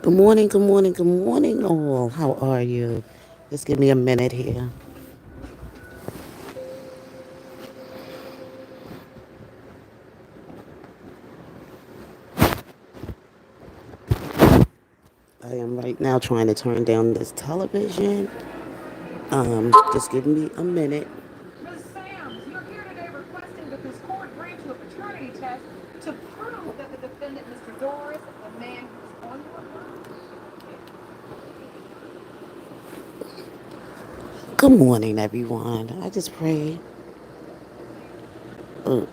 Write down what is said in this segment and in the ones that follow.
Good morning, good morning, good morning, all. How are you? Just give me a minute here. I am right now trying to turn down this television. Just give me a minute. Ms. Sams, you're here today requesting that this court grant you a paternity test to prove that the defendant, Mr. Doris, the man who was on your birth. Good morning, everyone. I just pray. Oh,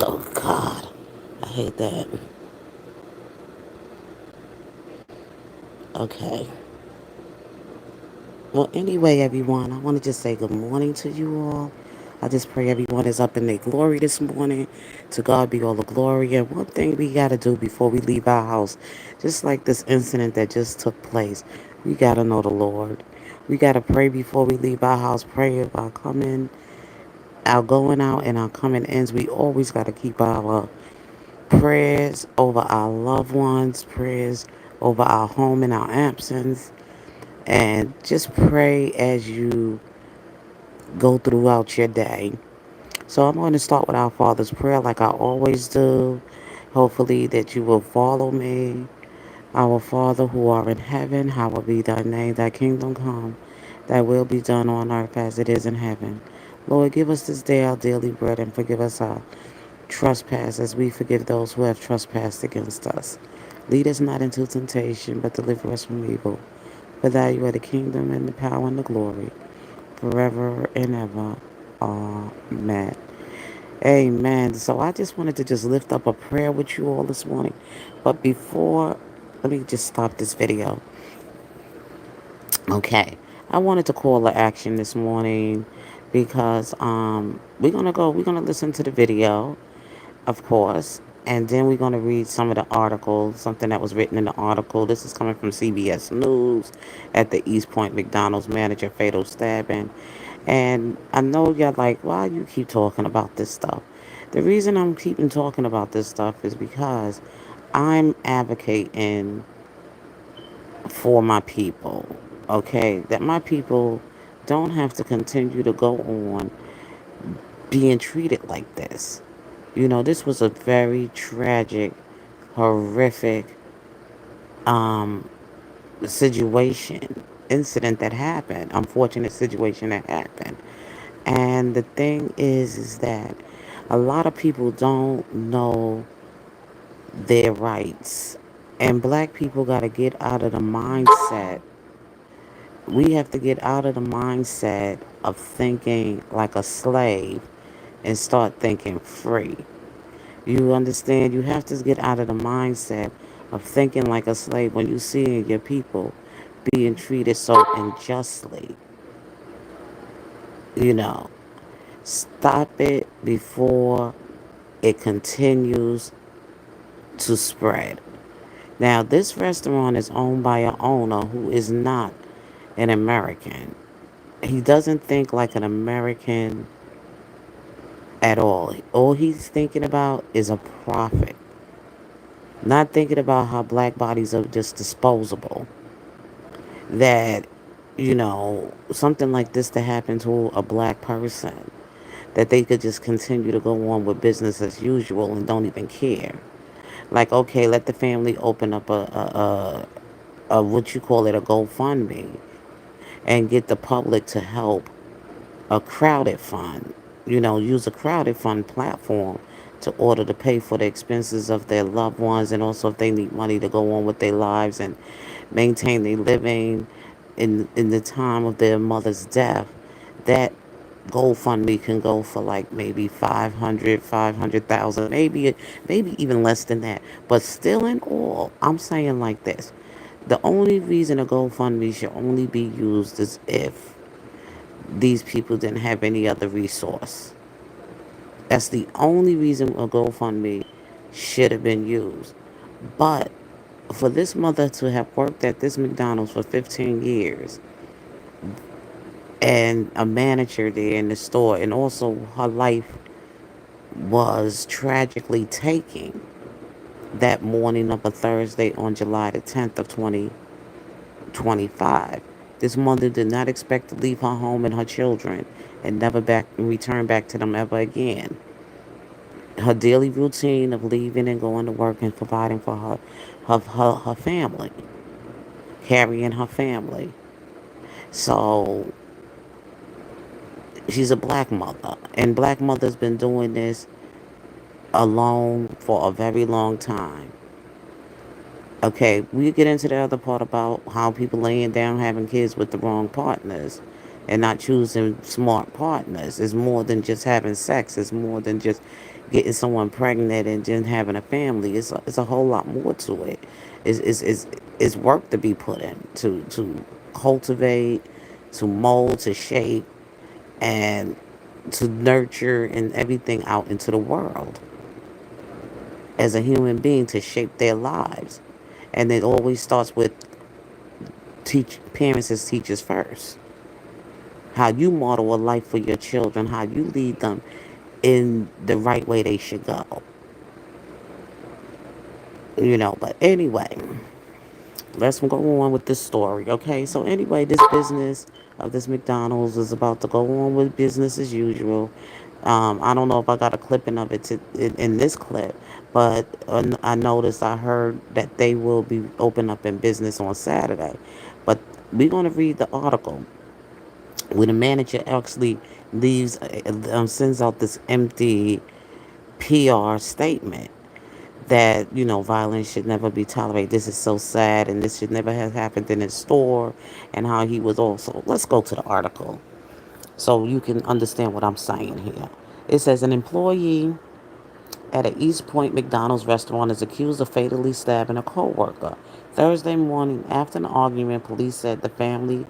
oh God. I hate that. Okay. Well, anyway, everyone, I want to just say good morning to you all. I just pray everyone is up in their glory this morning. To God be all the glory. And one thing we got to do before we leave our house, just like this incident that just took place, we got to know the Lord. We got to pray before we leave our house. Pray about coming, our going out, and our coming ins. We always got to keep our prayers over our loved ones, prayers over our home in our absence, and just pray as you go throughout your day. So I'm going to start with our Father's Prayer like I always do. Hopefully that you will follow me. Our Father who art in heaven, hallowed be thy name, thy kingdom come, thy will be done on earth as it is in heaven. Lord, give us this day our daily bread and forgive us our trespasses as we forgive those who have trespassed against us. Lead us not into temptation, but deliver us from evil. For thy you are the kingdom and the power and the glory forever and ever. Amen. Amen. So I just wanted to just lift up a prayer with you all this morning. But before, let me just stop this video. Okay. I wanted to call to action this morning because we're gonna listen to the video, of course, and then we're gonna read some of the articles, something that was written in the article. This is coming from CBS News at the East Point McDonald's manager fatal stabbing. And I know y'all like, why you keep talking about this stuff? The reason I'm keeping talking about this stuff is because I'm advocating for my people, okay? That my people don't have to continue to go on being treated like this. You know, this was a very tragic, horrific um, situation, incident that happened, unfortunate situation that happened. And the thing is that a lot of people don't know their rights. And black people got to get out of the mindset. We have to get out of the mindset of thinking like a slave and start thinking free. You understand? You have to get out of the mindset of thinking like a slave when you see your people being treated so unjustly. You know, stop it before it continues to spread. Now, this restaurant is owned by an owner who is not an American. He doesn't think like an American at all. All he's thinking about is a profit, not thinking about how black bodies are just disposable. That, something like this to happen to a black person, that they could just continue to go on with business as usual and don't even care. Like, okay, let the family open up a what you call it, a GoFundMe, and get the public to help a crowded fund. Use a crowded fund platform to order to pay for the expenses of their loved ones, and also if they need money to go on with their lives and maintain their living in the time of their mother's death. That GoFundMe can go for like maybe 500,000, maybe even less than that. But still, in all, I'm saying like this: the only reason a GoFundMe should only be used is if these people didn't have any other resource. That's the only reason a GoFundMe should have been used. But for this mother to have worked at this McDonald's for 15 years and a manager there in the store, and also her life was tragically taken, that morning of a Thursday on July the 10th of 2025. This mother did not expect to leave her home and her children and never back and return back to them ever again. Her daily routine of leaving and going to work and providing for her family, carrying her family. So she's a black mother, and black mothers been doing this alone for a very long time. Okay, we get into the other part about how people laying down having kids with the wrong partners and not choosing smart partners. It's more than just having sex. It's more than just getting someone pregnant and then having a family. It's a whole lot more to it. It's work to be put in to cultivate, to mold, to shape, and to nurture and everything out into the world as a human being to shape their lives. And it always starts with teach parents as teachers first. How you model a life for your children, how you lead them in the right way they should go. But anyway, let's go on with this story, okay? So anyway, this business of this McDonald's is about to go on with business as usual. I don't know if I got a clipping of it in this clip, but I heard that they will be open up in business on Saturday. But we're going to read the article where the manager actually sends out this empty PR statement that violence should never be tolerated. This is so sad, and this should never have happened in his store. And how he was also. Let's go to the article so you can understand what I'm saying here. It says an employee at an East Point McDonald's restaurant is accused of fatally stabbing a co-worker. Thursday morning, after an argument, police said the family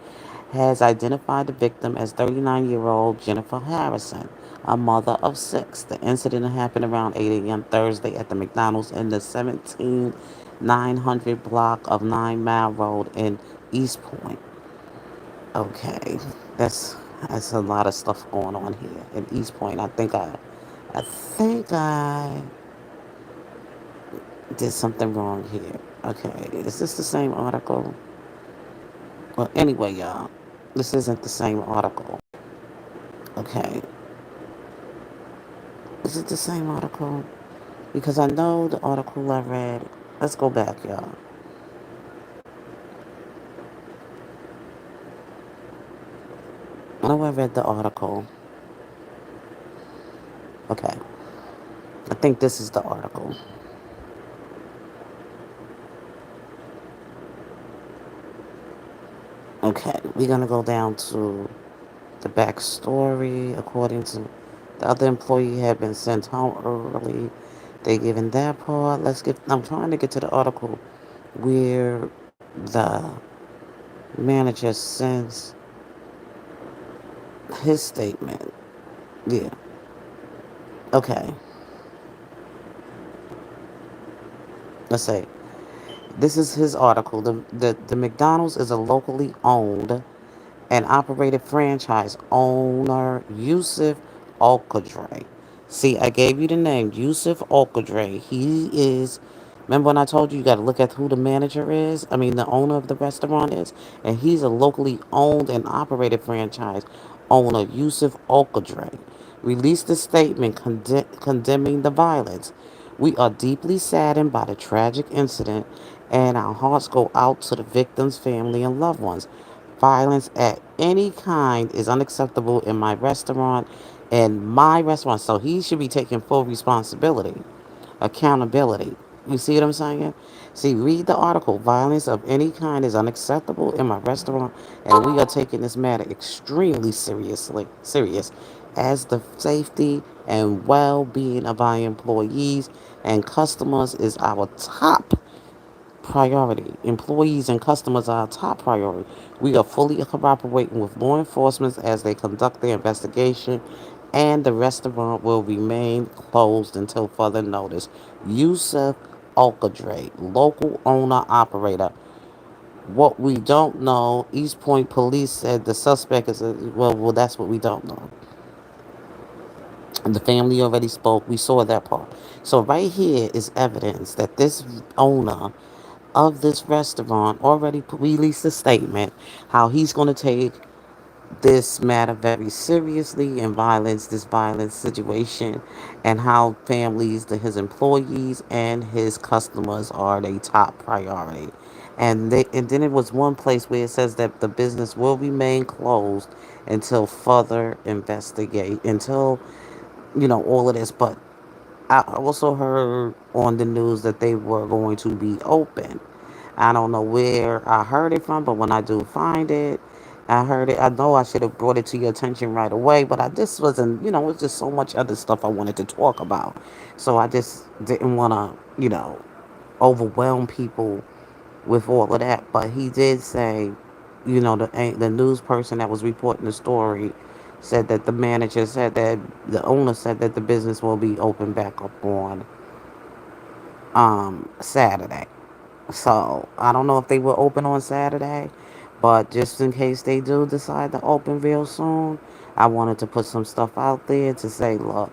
has identified the victim as 39-year-old Jennifer Harrison, a mother of six. The incident happened around 8 a.m. Thursday at the McDonald's in the 17900 block of 9 Mile Road in East Point. Okay, that's a lot of stuff going on here in East Point. I think I did something wrong here. Okay, is this the same article? Well, anyway, y'all, this isn't the same article. Okay, is it the same article? Because I know the article I read. Let's go back, y'all. I know I read the article. Okay, I think this is the article. Okay, we're gonna go down to the backstory. According to the other employee had been sent home early. They given that part. I'm trying to get to the article where the manager sends his statement. Yeah. Okay. Let's say this is his article. The McDonald's is a locally owned and operated franchise owner, Yusuf Alqadre. See, I gave you the name, Yusuf Alqadre. He is. Remember when I told you you got to look at who the manager is? I mean, the owner of the restaurant is, and he's a locally owned and operated franchise owner, Yusuf Alqadre. Released a statement condemning the violence. We are deeply saddened by the tragic incident, and our hearts go out to the victim's family and loved ones. Violence at any kind is unacceptable in my restaurant. So he should be taking full responsibility, accountability. You see what I'm saying? See, read the article. Violence of any kind is unacceptable in my restaurant, and we are taking this matter extremely serious, as the safety and well-being of our employees and customers is our top priority. Employees and customers are our top priority. We are fully cooperating with law enforcement as they conduct their investigation, and the restaurant will remain closed until further notice. Yusuf Alqadre, local owner operator. What we don't know, East Point police said the suspect is well, that's what we don't know. The family already spoke. We saw that part. So right here is evidence that this owner of this restaurant already released a statement how he's going to take this matter very seriously and violence this violent situation, and how families, his employees and his customers are the top priority. And then it was one place where it says that the business will remain closed until further investigate, until all of this. But I also heard on the news that they were going to be open. I don't know where I heard it from, but when I do find it, I heard it. I know I should have brought it to your attention right away, but I just wasn't, it was just so much other stuff I wanted to talk about. So I just didn't want to, overwhelm people with all of that. But he did say, the news person that was reporting the story said that the manager said that the owner said that the business will be open back up on Saturday. So I don't know if they will open on Saturday, but just in case they do decide to open real soon, I wanted to put some stuff out there to say, look,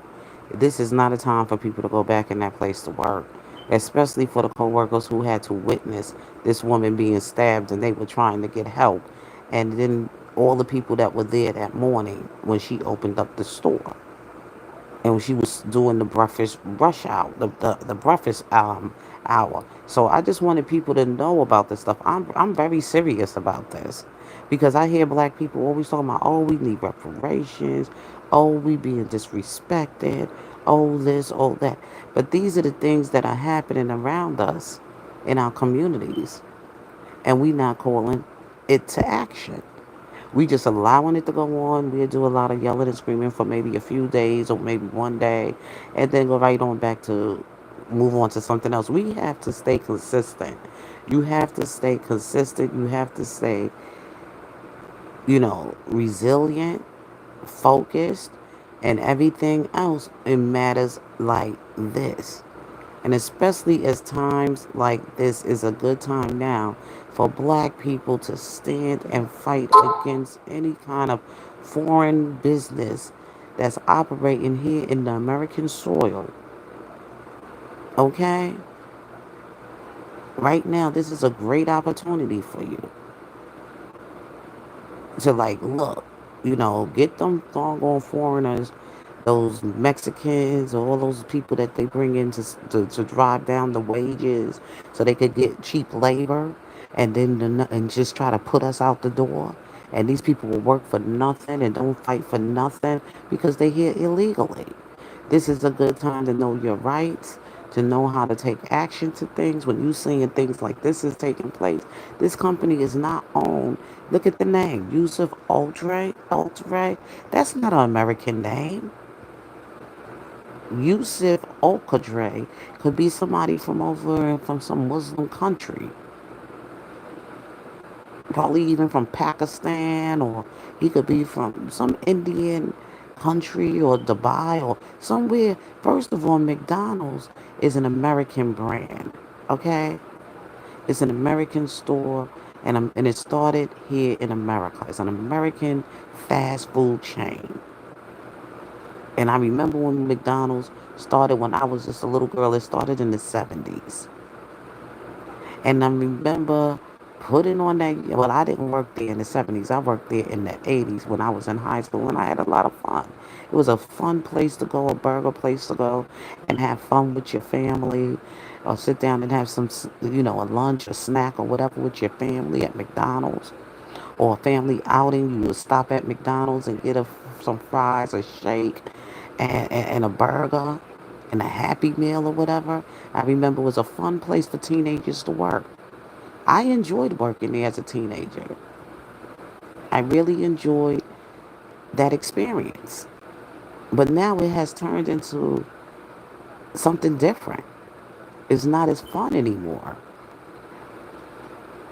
this is not a time for people to go back in that place to work, especially for the coworkers who had to witness this woman being stabbed and they were trying to get help, and then all the people that were there that morning when she opened up the store and she was doing the breakfast rush hour, the breakfast hour. So I just wanted people to know about this stuff. I'm very serious about this because I hear black people always talking about, oh, we need reparations, oh, we being disrespected, oh, this, oh, that. But these are the things that are happening around us in our communities, and we not calling it to action. We just allowing it to go on. We'll do a lot of yelling and screaming for maybe a few days or maybe one day, and then go right on back to move on to something else. We have to stay consistent. You have to stay consistent. You have to stay, resilient, focused, and everything else in matters like this. And especially as times like this is a good time now for black people to stand and fight against any kind of foreign business that's operating here in the American soil. Okay? Right now, this is a great opportunity for you to, like, look, get them doggone foreigners, those Mexicans, or all those people that they bring in to drive down the wages so they could get cheap labor, and then and just try to put us out the door. And these people will work for nothing and don't fight for nothing because they're here illegally. This is a good time to know your rights, to know how to take action to things. When you seeing things like this is taking place, this company is not owned. Look at the name, Yusuf Ultre. Ultre. That's not an American name. Yusuf Olkadre could be somebody from over from some Muslim country, probably even from Pakistan, or he could be from some Indian country or Dubai or somewhere. First of all, McDonald's is an American brand, okay? It's an American store, and it started here in America. It's an American fast food chain. And I remember when McDonald's started when I was just a little girl. It started in the 70s. And I remember putting on that. Well, I didn't work there in the 70s. I worked there in the 80s when I was in high school, and I had a lot of fun. It was a fun place to go, a burger place to go, and have fun with your family, or sit down and have some, a lunch, a snack, or whatever with your family at McDonald's, or a family outing. You would stop at McDonald's and get some fries, a shake, and a burger, and a Happy Meal or whatever. I remember it was a fun place for teenagers to work. I enjoyed working there as a teenager. I really enjoyed that experience. But now it has turned into something different. It's not as fun anymore.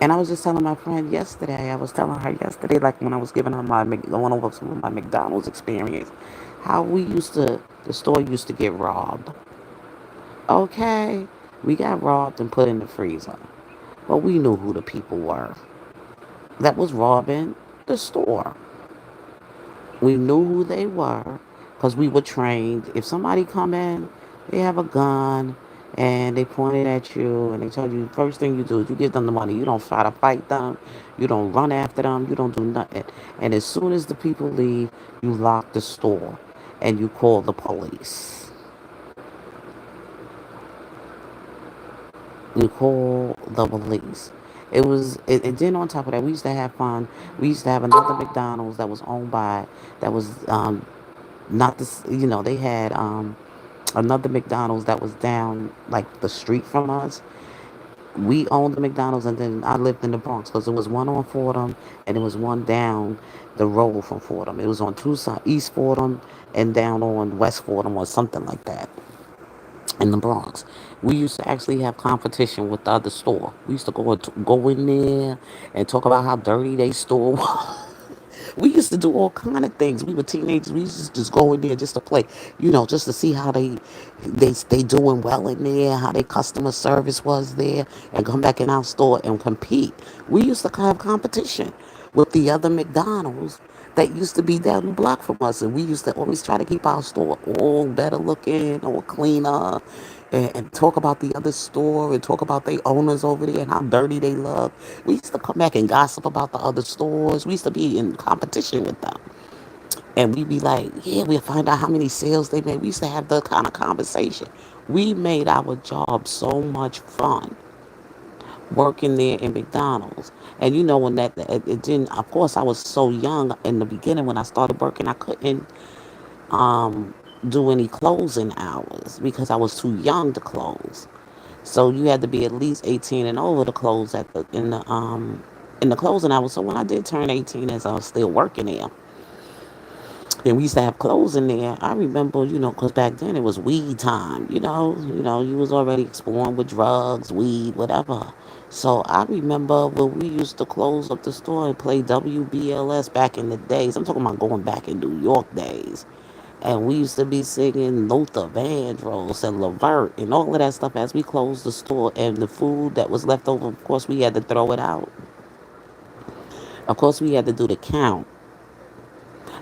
And I was just telling my friend yesterday, I was telling her yesterday, like when I was giving her going over some of my McDonald's experience, how the store used to get robbed. Okay, we got robbed and put in the freezer. But we knew who the people were that was robbing the store. We knew who they were. because we were trained. If somebody come in, they have a gun and they point it at you and they tell you first thing you do is you give them the money. You don't try to fight them. You don't run after them. You don't do nothing. And as soon as the people leave, you lock the store and you call the police. You call the police. And then on top of that, we used to have fun. We used to have another McDonald's that was owned by, that was not this, they had another McDonald's that was down like the street from us. We owned the McDonald's, and then I lived in the Bronx because there was one on Fordham and there was one down the road from Fordham. It was on two sides, East Fordham and down on West Fordham or something like that in the Bronx. We used to actually have competition with the other store. We used to go in there and talk about how dirty they store was. We used to do all kind of things. We were teenagers. We used to just go in there just to play, just to see how they doing well in there, how their customer service was there, and come back in our store and compete. We used to have competition with the other McDonald's that used to be down the block from us, and we used to always try to keep our store all better looking, or cleaner, and talk about the other store and talk about the owners over there and how dirty they look. We used to come back and gossip about the other stores. We used to be in competition with them. And we'd be like, yeah, we'll find out how many sales they made. We used to have that kind of conversation. We made our job so much fun working there in McDonald's. And when it didn't, of course, I was so young in the beginning when I started working, I couldn't um, do any closing hours because I was too young to close. So you had to be at least 18 and over to close in the closing hours. So when I did turn 18, as I was still working there, and we used to have closing there. I remember, because back then it was weed time. You was already exploring with drugs, weed, whatever. So I remember when we used to close up the store and play WBLS back in the days. I'm talking about going back in New York days. And we used to be singing Luther Vandross and Levert and all of that stuff as we closed the store. And the food that was left over, of course, we had to throw it out. Of course, we had to do the count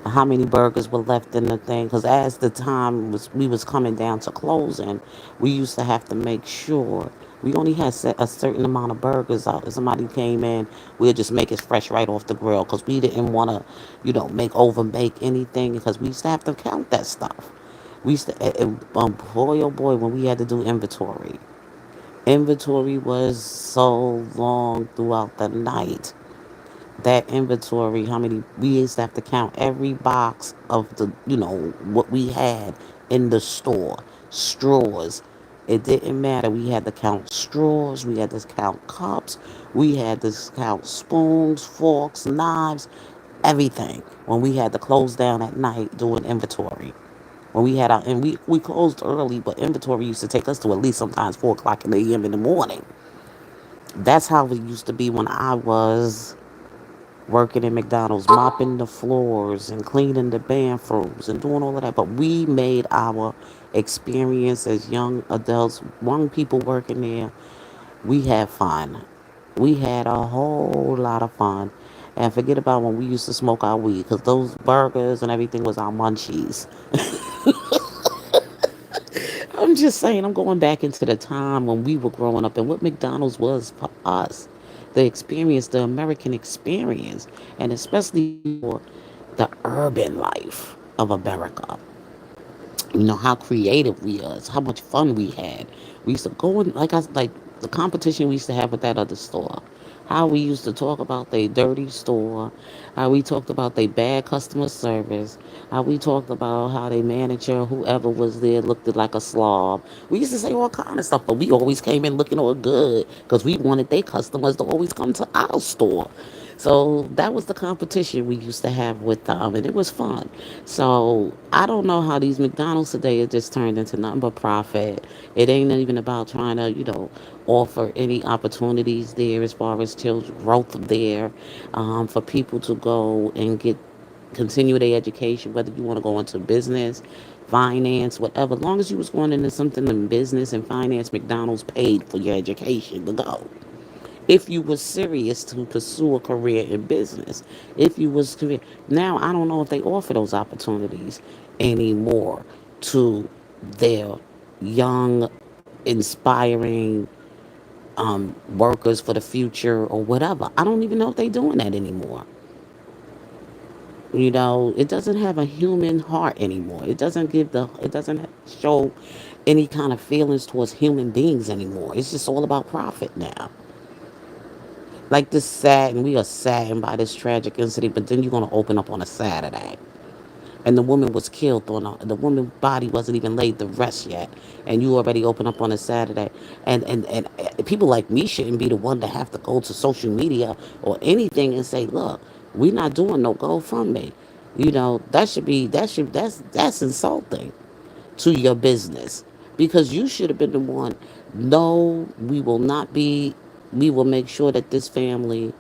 how many burgers were left in the thing. Because as the time we was coming down to closing, we used to have to make sure we only had set a certain amount of burgers out. If somebody came in, we'd just make it fresh right off the grill because we didn't want to, make anything because we used to have to count that stuff. We used to, boy, oh boy, when we had to do inventory. Inventory was so long throughout the night. That inventory, how many, we used to have to count every box of what we had in the store. Straws. It didn't matter. We had to count straws. We had to count cups. We had to count spoons, forks, knives, everything. When we had to close down at night doing inventory. When we had our, and we closed early, but inventory used to take us to at least sometimes 4 o'clock in the a.m. in the morning. That's how it used to be when I was working in McDonald's, mopping the floors and cleaning the bathrooms and doing all of that. But we made our experience as young adults, young people working there, we had fun. We had a whole lot of fun. And forget about when we used to smoke our weed, because those burgers and everything was our munchies. I'm just saying, I'm going back into the time when we were growing up and what McDonald's was for us. The experience, the American experience, and especially for the urban life of America. How creative we was, how much fun we had. We used to go in, like the competition we used to have with that other store. How we used to talk about their dirty store, how we talked about their bad customer service, how we talked about how their manager, whoever was there, looked like a slob. We used to say all kind of stuff, but we always came in looking all good because we wanted their customers to always come to our store. So that was the competition we used to have with them, and it was fun. So I don't know how these McDonald's today it just turned into nothing but profit. It ain't even about trying to, offer any opportunities there as far as children growth there, for people to go and continue their education, whether you want to go into business, finance, whatever. As long as you was going into something in business and finance, McDonald's paid for your education to go if you was serious to pursue a career in business. If you was career now, I don't know if they offer those opportunities anymore to their young, inspiring workers for the future or whatever. I don't even know if they're doing that anymore. It doesn't have a human heart anymore. It doesn't show any kind of feelings towards human beings anymore. It's just all about profit now. Like this sad, and we are saddened by this tragic incident, but then you're going to open up on a Saturday. And the woman was killed the woman's body wasn't even laid to rest yet, and you already open up on a Saturday. And people like me shouldn't be the one to have to go to social media or anything and say, look, we're not doing no GoFundMe. That's insulting to your business, because you should have been the one. No, we will make sure that this family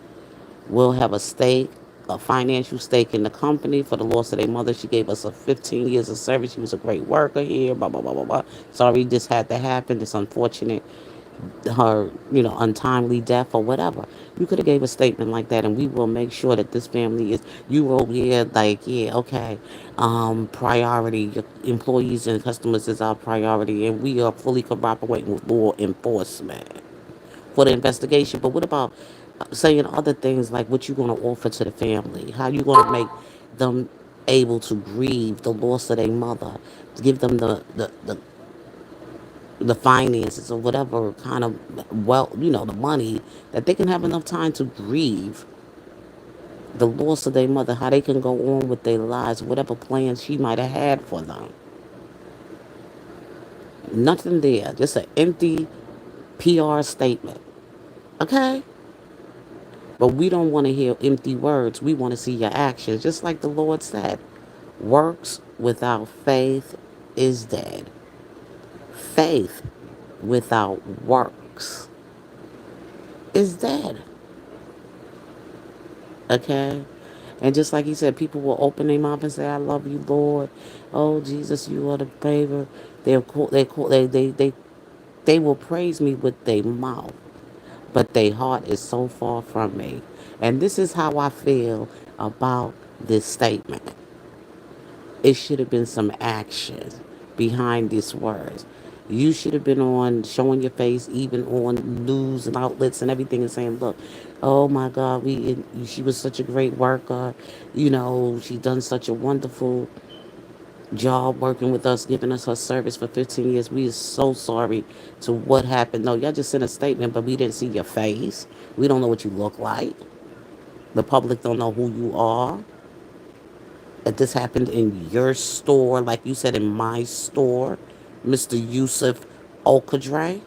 will have a stake, a financial stake in the company for the loss of their mother. She gave us a 15 years of service. She was a great worker here, blah, blah, blah, blah, blah. Sorry this had to happen. It's unfortunate, her, untimely death or whatever. You could have gave a statement like that, and we will make sure that this family is, you over here like, yeah, okay, priority, your employees and customers is our priority, and we are fully cooperating with law enforcement for the investigation. But what about saying other things like what you're going to offer to the family? How you going to make them able to grieve the loss of their mother? Give them the finances or whatever kind of, the money that they can have enough time to grieve the loss of their mother, how they can go on with their lives, whatever plans she might have had for them. Nothing there, just an empty PR statement. Okay? But we don't want to hear empty words. We want to see your actions. Just like the Lord said, works without faith is dead. Faith without works is dead. Okay? And just like he said, people will open their mouth and say, I love you, Lord. Oh, Jesus, you are the favor. They will praise me with their mouth, but their heart is so far from me. And this is how I feel about this statement. It should have been some action behind these words. You should have been on showing your face, even on news and outlets and everything, and saying, "Look, oh my God, she was such a great worker. She done such a wonderful job working with us, giving us her service for 15 years. We are so sorry to what happened. No, y'all just sent a statement, but we didn't see your face. We don't know what you look like. The public don't know who you are. That this happened in your store, like you said, in my store, Mr. Yusuf Okadre.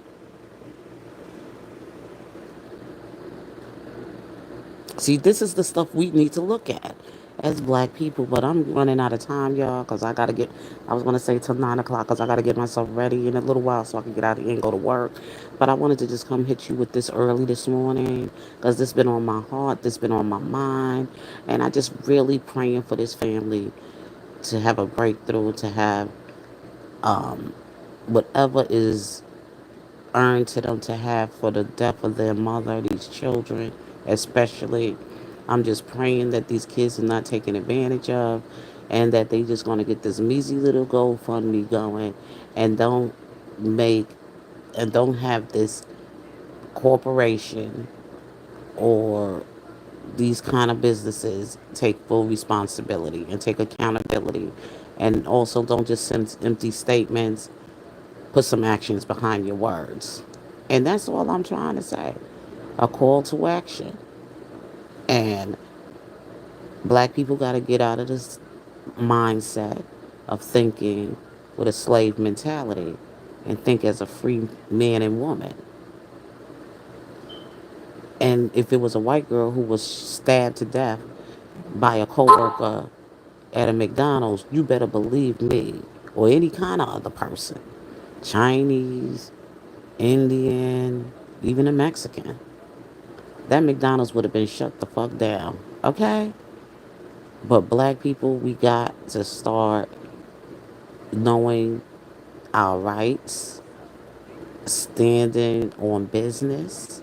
See, this is the stuff we need to look at as black people. But I'm running out of time, y'all, because I was going to say till 9 o'clock, because I got to get myself ready in a little while so I can get out of here and go to work. But I wanted to just come hit you with this early this morning, because this been on my heart, this been on my mind. And I just really praying for this family to have a breakthrough, to have whatever is earned to them to have for the death of their mother, these children especially. I'm just praying that these kids are not taken advantage of, and that they just going to get this measly little GoFundMe going, and make don't have this corporation or these kind of businesses take full responsibility and take accountability, and also don't just send empty statements. Put some actions behind your words. And that's all I'm trying to say. A call to action. And black people got to get out of this mindset of thinking with a slave mentality and think as a free man and woman. And if it was a white girl who was stabbed to death by a coworker at a McDonald's, you better believe me, or any kind of other person, Chinese, Indian, even a Mexican, that McDonald's would have been shut the fuck down. Okay? But black people, we got to start knowing our rights, standing on business.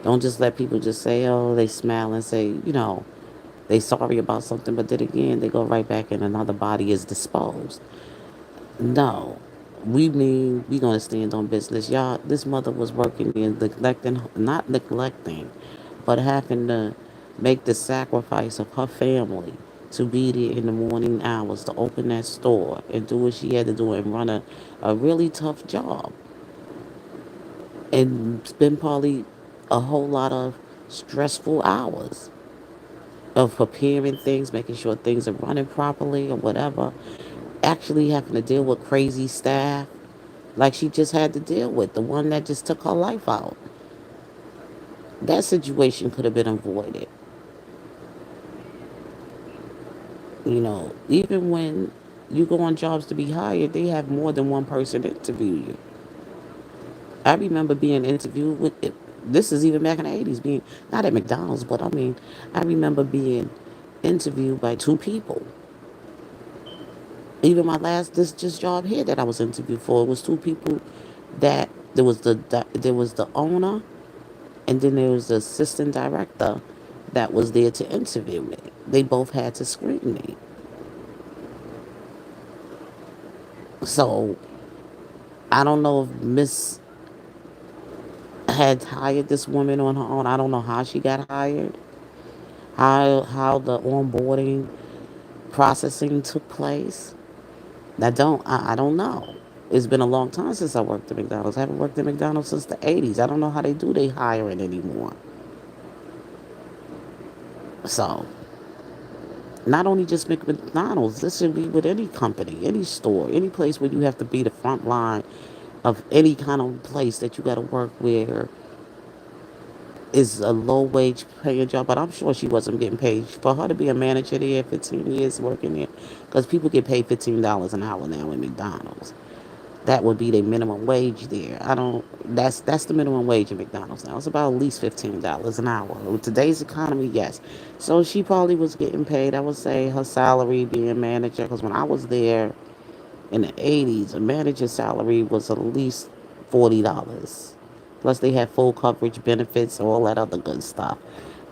Don't just let people just say, oh, they smile and say, They sorry about something, but then again, they go right back and another body is disposed. No, we mean we gonna stand on business, y'all. This mother was working and neglecting, not neglecting, but having to make the sacrifice of her family to be there in the morning hours to open that store and do what she had to do and run a really tough job and spend probably a whole lot of stressful hours of preparing things, making sure things are running properly or whatever, actually having to deal with crazy staff like she just had to deal with, the one that just took her life out. That situation could have been avoided. You know, even when you go on jobs to be hired, they have more than one person interview you. I remember being interviewed with it. This is even back in the 80s, being not at McDonald's, but I mean, I remember being interviewed by two people. Even my last this just job here that I was interviewed for, it was two people that there was the owner and then there was the assistant director that was there to interview me. They both had to screen me. So I don't know if Miss had hired this woman on her own. I don't know how she got hired, how the onboarding processing took place. I don't know. It's been a long time since I worked at McDonald's. I haven't worked at McDonald's since the 80s. I don't know how they do they hiring anymore. So not only just McDonald's, this should be with any company, any store, any place where you have to be the front line of any kind of place that you got to work where is a low wage paying job. But I'm sure she wasn't getting paid for her to be a manager there, 15 years working there, because people get paid $15 an hour now at McDonald's. That would be their minimum wage there. I don't. That's the minimum wage at McDonald's now. It's about at least $15 an hour. With today's economy, yes. So she probably was getting paid. I would say her salary being manager, because when I was there in the 80s, a manager's salary was at least $40. Plus they had full coverage benefits, all that other good stuff.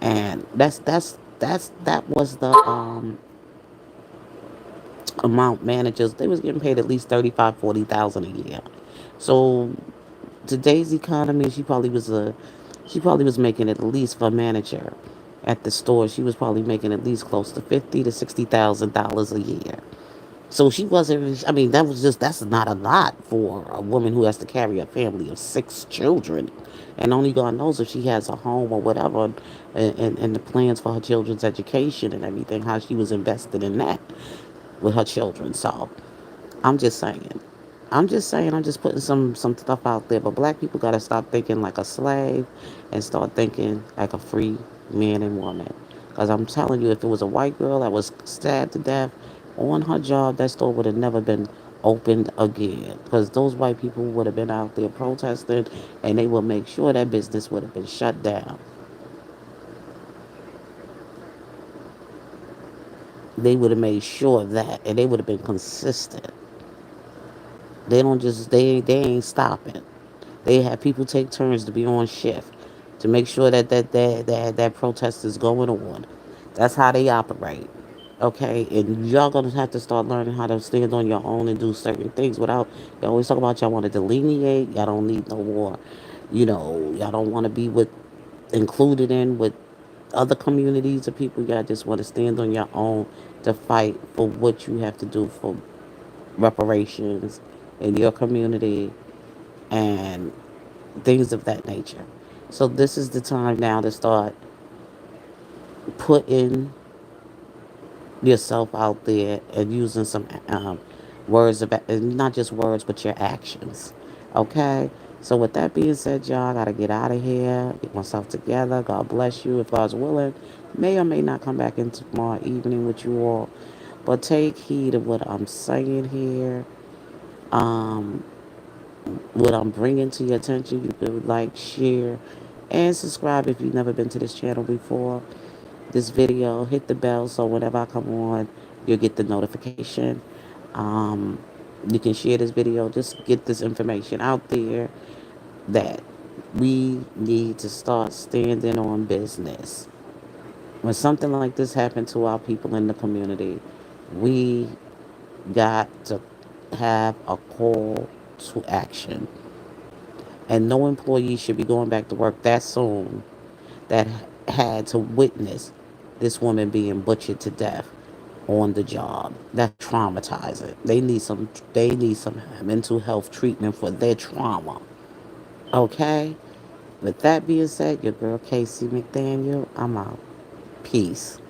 And that was the amount managers, they was getting paid at least 35, 40,000 a year. So today's economy, she probably was making at least for a manager at the store. She was probably making at least close to 50 to $60,000 a year. So she wasn't. I mean, that's not a lot for a woman who has to carry a family of six children, and only God knows if she has a home or whatever, and the plans for her children's education and everything, how she was invested in that with her children. So I'm just saying. I'm just saying. I'm just putting some stuff out there. But black people gotta stop thinking like a slave and start thinking like a free man and woman. Because I'm telling you, if it was a white girl that was stabbed to death on her job, that store would have never been opened again. Because those white people would have been out there protesting, and they would make sure that business would have been shut down. They would have made sure of that, and they would have been consistent. They don't just they ain't stopping. They have people take turns to be on shift to make sure that protest is going on. That's how they operate. Okay, and y'all gonna have to start learning how to stand on your own and do certain things without. You always talk about y'all want to delineate. Y'all don't need no more. You know, y'all don't want to be with included in with other communities of people. Y'all just want to stand on your own to fight for what you have to do for reparations in your community and things of that nature. So this is the time now to start putting yourself out there and using some words about, and not just words, but your actions. Okay. So with that being said, y'all, I gotta get out of here, get myself together. God bless you. If God's willing, may or may not come back in tomorrow evening with you all. But take heed of what I'm saying here. Um, what I'm bringing to your attention. You could like, share, and subscribe if you've never been to this channel before. This video, hit the bell so whenever I come on, you'll get the notification. Um, you can share this video. Just get this information out there that we need to start standing on business. When something like this happened to our people in the community, we got to have a call to action. And no employee should be going back to work that soon that had to witness this woman being butchered to death on the job. That's traumatizing. They need some mental health treatment for their trauma. Okay? With that being said, your girl Casey McDaniel, I'm out. Peace.